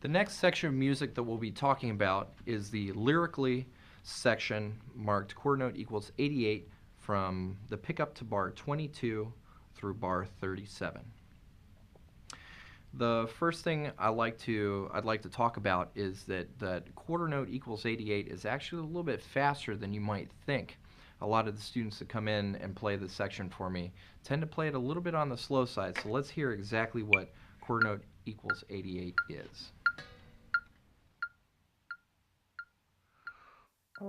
The next section of music that we'll be talking about is the lyrically section marked chord note equals 88 from the pickup to bar 22 through bar 37. The first thing I'd like to talk about is that quarter note equals 88 is actually a little bit faster than you might think. A lot of the students that come in and play this section for me tend to play it a little bit on the slow side, so let's hear exactly what quarter note equals 88 is. So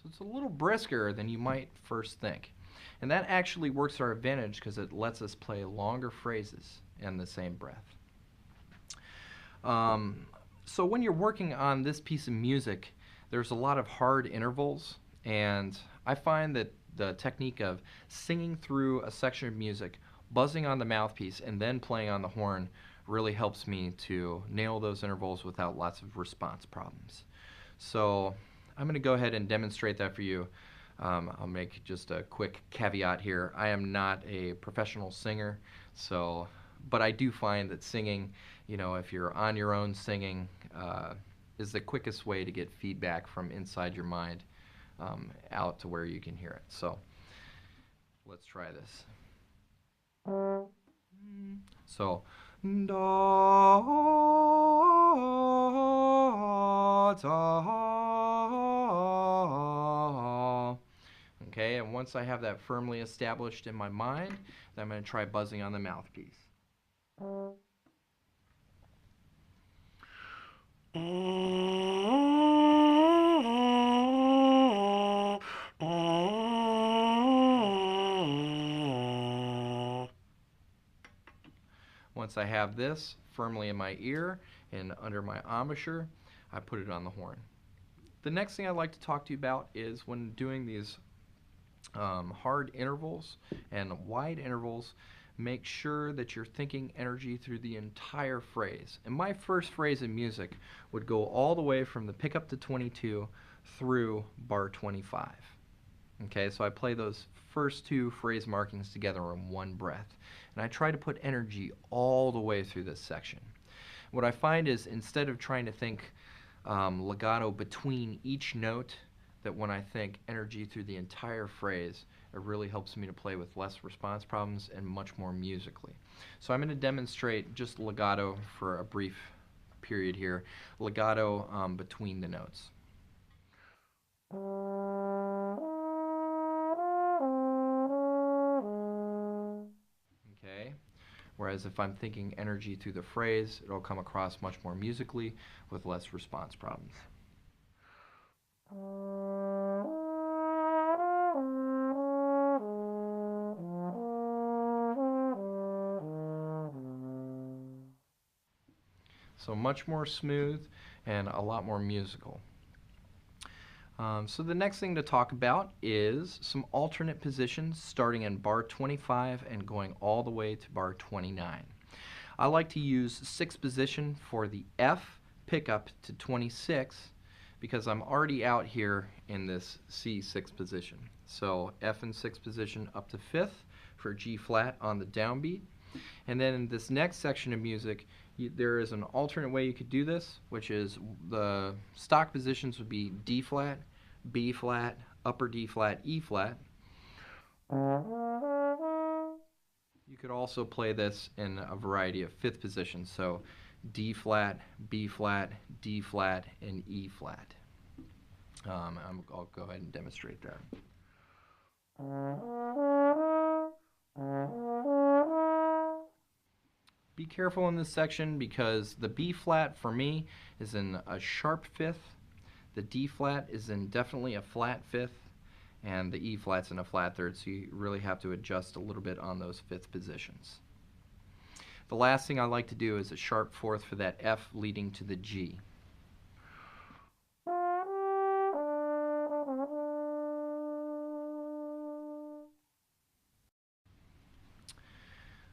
it's a little brisker than you might first think. And that actually works to our advantage because it lets us play longer phrases in the same breath. So when you're working on this piece of music, there's a lot of hard intervals, and I find that the technique of singing through a section of music, buzzing on the mouthpiece, and then playing on the horn really helps me to nail those intervals without lots of response problems. So I'm going to go ahead and demonstrate that for you. I'll make just a quick caveat here. I am not a professional singer, but I do find that singing, if you're on your own singing, is the quickest way to get feedback from inside your mind out to where you can hear it. So let's try this. So, da, da. Okay, and once I have that firmly established in my mind, then I'm going to try buzzing on the mouthpiece. Once I have this firmly in my ear and under my embouchure, I put it on the horn. The next thing I'd like to talk to you about is when doing these hard intervals and wide intervals, make sure that you're thinking energy through the entire phrase. And my first phrase in music would go all the way from the pickup to 22 through bar 25. Okay, so I play those first two phrase markings together in one breath. And I try to put energy all the way through this section. What I find is instead of trying to think legato between each note, that when I think energy through the entire phrase, it really helps me to play with less response problems and much more musically. So I'm going to demonstrate just legato for a brief period here. Legato between the notes. Okay. Whereas if I'm thinking energy through the phrase, it'll come across much more musically with less response problems. So much more smooth and a lot more musical. So the next thing to talk about is some alternate positions starting in bar 25 and going all the way to bar 29. I like to use 6th position for the F pickup to 26 because I'm already out here in this C 6th position. So F in 6th position up to 5th for G flat on the downbeat. And then in this next section of music, there is an alternate way you could do this, which is the stock positions would be D flat, B flat, upper D flat, E flat. You could also play this in a variety of 5th positions, so D flat, B flat, D flat, and E flat. I'll go ahead and demonstrate that. Be careful in this section because the B flat for me is in a sharp 5th, the D flat is in definitely a flat 5th, and the E flat's in a flat 3rd, so you really have to adjust a little bit on those 5th positions. The last thing I like to do is a sharp 4th for that F leading to the G.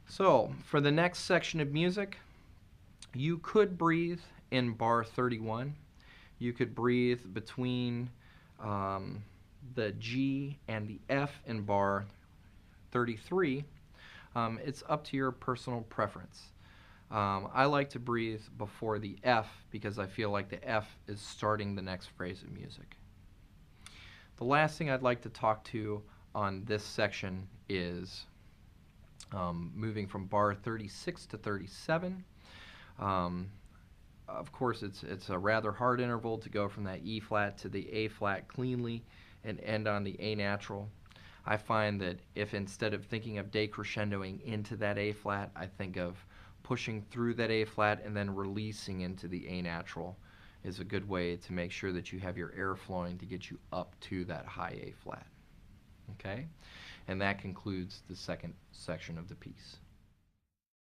So, for the next section of music, you could breathe in bar 31. You could breathe between the G and the F in bar 33, it's up to your personal preference. I like to breathe before the F because I feel like the F is starting the next phrase of music. The last thing I'd like to talk to on this section is moving from bar 36 to 37. Of course, it's a rather hard interval to go from that E flat to the A flat cleanly and end on the A natural. I find that if instead of thinking of decrescendoing into that A flat, I think of pushing through that A flat and then releasing into the A natural is a good way to make sure that you have your air flowing to get you up to that high A flat. Okay? And that concludes the second section of the piece.